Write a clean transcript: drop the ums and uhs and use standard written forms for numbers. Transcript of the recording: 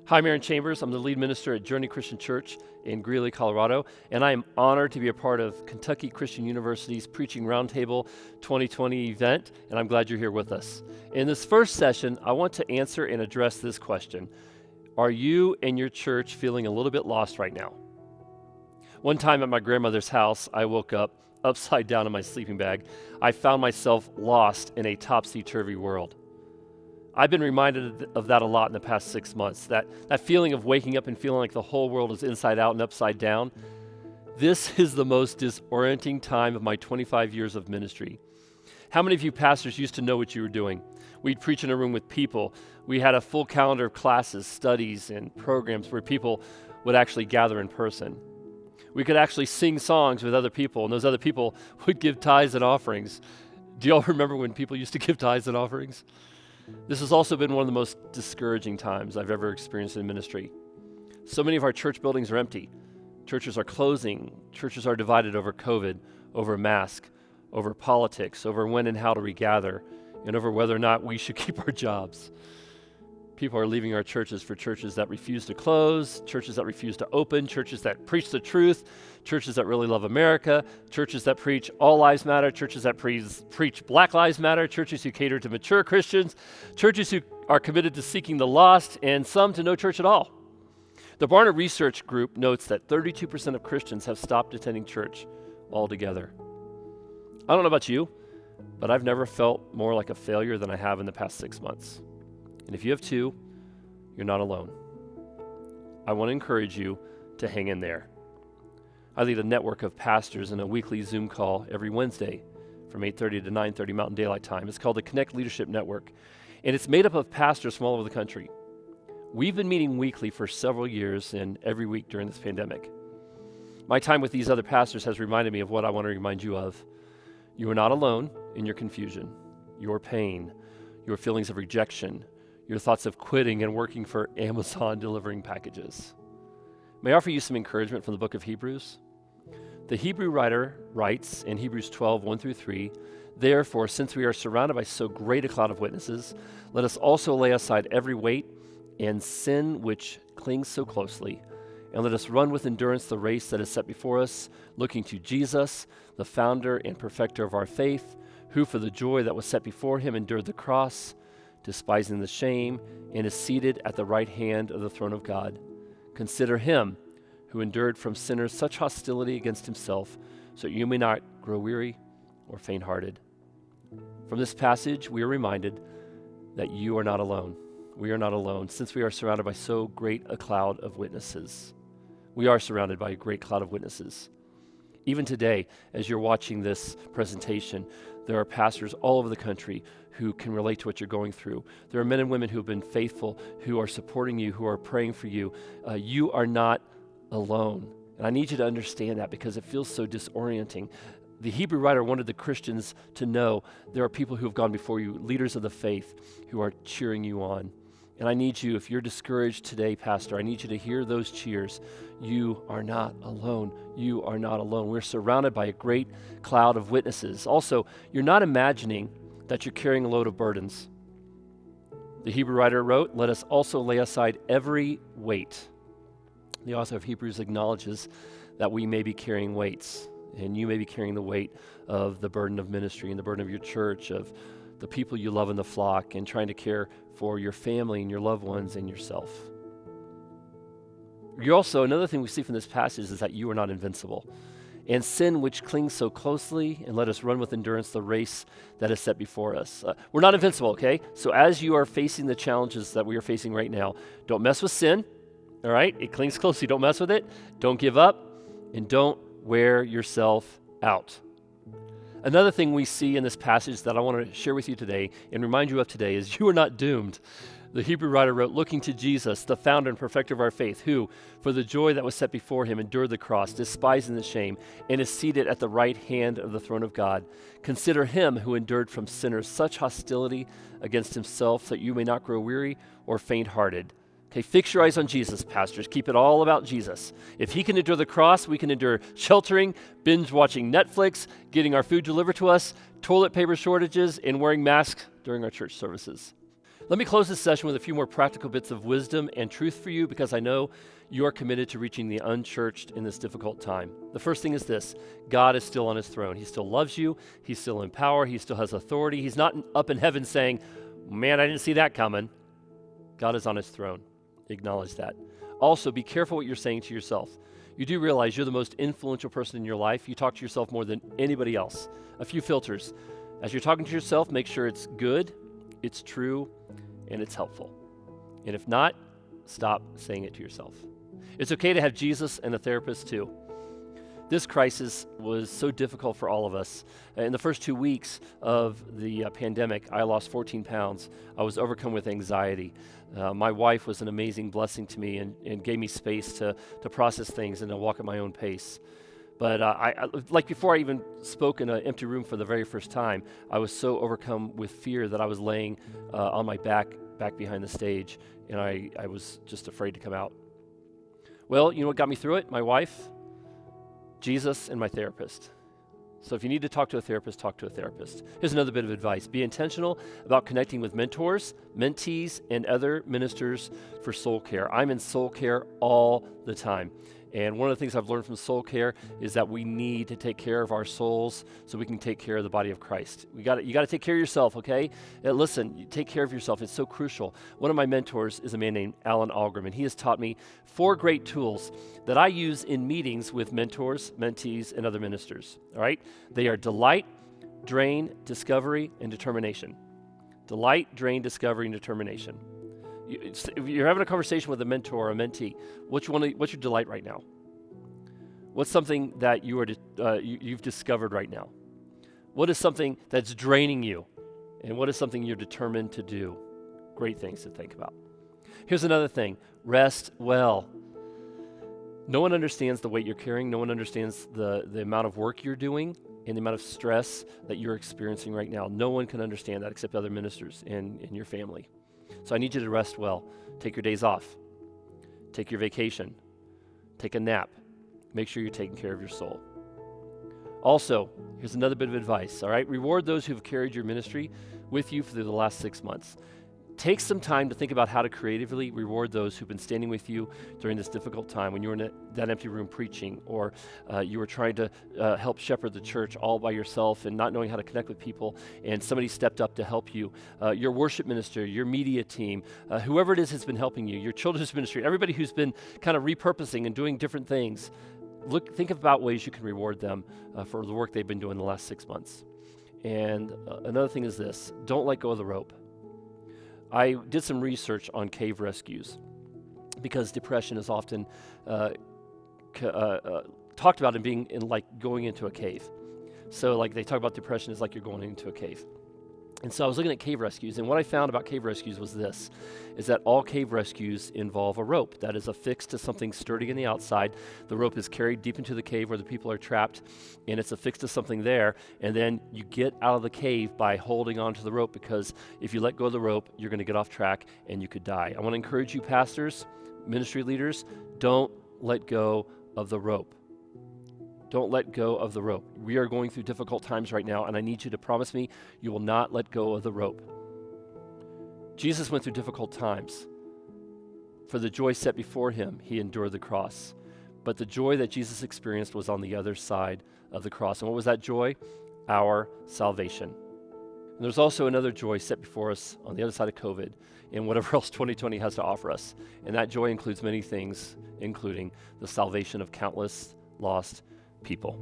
Hi, I'm Aaron Chambers. I'm the lead minister at Journey Christian Church in Greeley, Colorado, and I am honored to be a part of Kentucky Christian University's Preaching Roundtable 2020 event, and I'm glad you're here with us. In this first session, I want to answer and address this question. Are you and your church feeling a little bit lost right now? One time at my grandmother's house, I woke up upside down in my sleeping bag. I found myself lost in a topsy-turvy world. I've been reminded of that a lot in the past 6 months, that feeling of waking up and feeling like the whole world is inside out and upside down. This is the most disorienting time of my 25 years of ministry. How many of you pastors used to know what you were doing? We'd preach in a room with people. We had a full calendar of classes, studies, and programs where people would actually gather in person. We could actually sing songs with other people, and those other people would give tithes and offerings. Do y'all remember when people used to give tithes and offerings? This has also been one of the most discouraging times I've ever experienced in ministry. So many of our church buildings are empty. Churches are closing. Churches are divided over COVID, over mask, over politics, over when and how to regather, and over whether or not we should keep our jobs. People are leaving our churches for churches that refuse to close, churches that refuse to open, churches that preach the truth, churches that really love America, churches that preach all lives matter, churches that preach Black Lives Matter, churches who cater to mature Christians, churches who are committed to seeking the lost, and some to no church at all. The Barna Research Group notes that 32% of Christians have stopped attending church altogether. I don't know about you, but I've never felt more like a failure than I have in the past 6 months. And if you have too, you're not alone. I want to encourage you to hang in there. I lead a network of pastors in a weekly Zoom call every Wednesday from 8:30 to 9:30 Mountain Daylight Time. It's called the Connect Leadership Network, and it's made up of pastors from all over the country. We've been meeting weekly for several years and every week during this pandemic. My time with these other pastors has reminded me of what I want to remind you of. You are not alone in your confusion, your pain, your feelings of rejection, your thoughts of quitting and working for Amazon delivering packages. May I offer you some encouragement from the book of Hebrews? The Hebrew writer writes in Hebrews 12, 1-3, "Therefore, since we are surrounded by so great a cloud of witnesses, let us also lay aside every weight and sin which clings so closely, and let us run with endurance the race that is set before us, looking to Jesus, the founder and perfecter of our faith, who for the joy that was set before him endured the cross, despising the shame, and is seated at the right hand of the throne of God. Consider him who endured from sinners such hostility against himself, so you may not grow weary or faint-hearted." From this passage, we are reminded that you are not alone. We are not alone, since we are surrounded by so great a cloud of witnesses. We are surrounded by a great cloud of witnesses. Even today, as you're watching this presentation, there are pastors all over the country who can relate to what you're going through. There are men and women who have been faithful, who are supporting you, who are praying for you. You are not alone. And I need you to understand that because it feels so disorienting. The Hebrew writer wanted the Christians to know there are people who have gone before you, leaders of the faith, who are cheering you on. And I need you, if you're discouraged today, Pastor, I need you to hear those cheers. You are not alone. You are not alone. We're surrounded by a great cloud of witnesses. Also, you're not imagining that you're carrying a load of burdens. The Hebrew writer wrote, "Let us also lay aside every weight." The author of Hebrews acknowledges that we may be carrying weights, and you may be carrying the weight of the burden of ministry and the burden of your church, of the people you love in the flock, and trying to care for your family and your loved ones and yourself. Another thing we see from this passage is that you are not invincible. "And sin which clings so closely, and let us run with endurance the race that is set before us." We're not invincible, okay? So as you are facing the challenges that we are facing right now, don't mess with sin, all right? It clings closely. Don't mess with it. Don't give up, and don't wear yourself out. Another thing we see in this passage that I want to share with you today and remind you of today is you are not doomed. The Hebrew writer wrote, "Looking to Jesus, the founder and perfecter of our faith, who, for the joy that was set before him, endured the cross, despising the shame, and is seated at the right hand of the throne of God. Consider him who endured from sinners such hostility against himself, that you may not grow weary or faint-hearted." Okay, fix your eyes on Jesus, pastors. Keep it all about Jesus. If he can endure the cross, we can endure sheltering, binge watching Netflix, getting our food delivered to us, toilet paper shortages, and wearing masks during our church services. Let me close this session with a few more practical bits of wisdom and truth for you, because I know you are committed to reaching the unchurched in this difficult time. The first thing is this: God is still on his throne. He still loves you. He's still in power. He still has authority. He's not up in heaven saying, man, I didn't see that coming. God is on his throne. Acknowledge that. Also, be careful what you're saying to yourself. You do realize you're the most influential person in your life. You talk to yourself more than anybody else. A few filters. As you're talking to yourself, make sure it's good, it's true, and it's helpful. And if not, stop saying it to yourself. It's okay to have Jesus and a therapist too. This crisis was so difficult for all of us. In the first 2 weeks of the pandemic, I lost 14 pounds. I was overcome with anxiety. My wife was an amazing blessing to me and gave me space to process things and to walk at my own pace. But like before I even spoke in an empty room for the very first time, I was so overcome with fear that I was laying on my back behind the stage, and I was just afraid to come out. Well, you know what got me through it? My wife, Jesus, and my therapist. So if you need to talk to a therapist, talk to a therapist. Here's another bit of advice. Be intentional about connecting with mentors, mentees, and other ministers for soul care. I'm in soul care all the time. And one of the things I've learned from soul care is that we need to take care of our souls so we can take care of the body of Christ. You got to take care of yourself, okay? Listen, you take care of yourself. It's so crucial. One of my mentors is a man named Alan Algrim, and he has taught me 4 great tools that I use in meetings with mentors, mentees, and other ministers, all right? They are delight, drain, discovery, and determination. Delight, drain, discovery, and determination. If you're having a conversation with a mentor or a mentee, what's your delight right now? What's something that you've discovered right now? What is something that's draining you? And what is something you're determined to do? Great things to think about. Here's another thing: rest well. No one understands the weight you're carrying. No one understands the amount of work you're doing and the amount of stress that you're experiencing right now. No one can understand that except other ministers and your family. So I need you to rest well. Take your days off. Take your vacation. Take a nap. Make sure you're taking care of your soul. Also, here's another bit of advice, all right? Reward those who've carried your ministry with you through the last 6 months. Take some time to think about how to creatively reward those who've been standing with you during this difficult time when you were in that empty room preaching, or you were trying to help shepherd the church all by yourself and not knowing how to connect with people, and somebody stepped up to help you. Your worship minister, your media team, whoever it is has been helping you, your children's ministry, everybody who's been kind of repurposing and doing different things. Think about ways you can reward them for the work they've been doing the last 6 months. And another thing is this: don't let go of the rope. I did some research on cave rescues because depression is often talked about in being in like going into a cave. So like they talk about depression as like you're going into a cave. And so I was looking at cave rescues, and what I found about cave rescues was this, is that all cave rescues involve a rope that is affixed to something sturdy on the outside. The rope is carried deep into the cave where the people are trapped, and it's affixed to something there, and then you get out of the cave by holding onto the rope, because if you let go of the rope, you're going to get off track and you could die. I want to encourage you, pastors, ministry leaders, don't let go of the rope. Don't let go of the rope. We are going through difficult times right now, and I need you to promise me you will not let go of the rope. Jesus went through difficult times. For the joy set before him, he endured the cross. But the joy that Jesus experienced was on the other side of the cross. And what was that joy? Our salvation. And there's also another joy set before us on the other side of COVID and whatever else 2020 has to offer us. And that joy includes many things, including the salvation of countless lost people.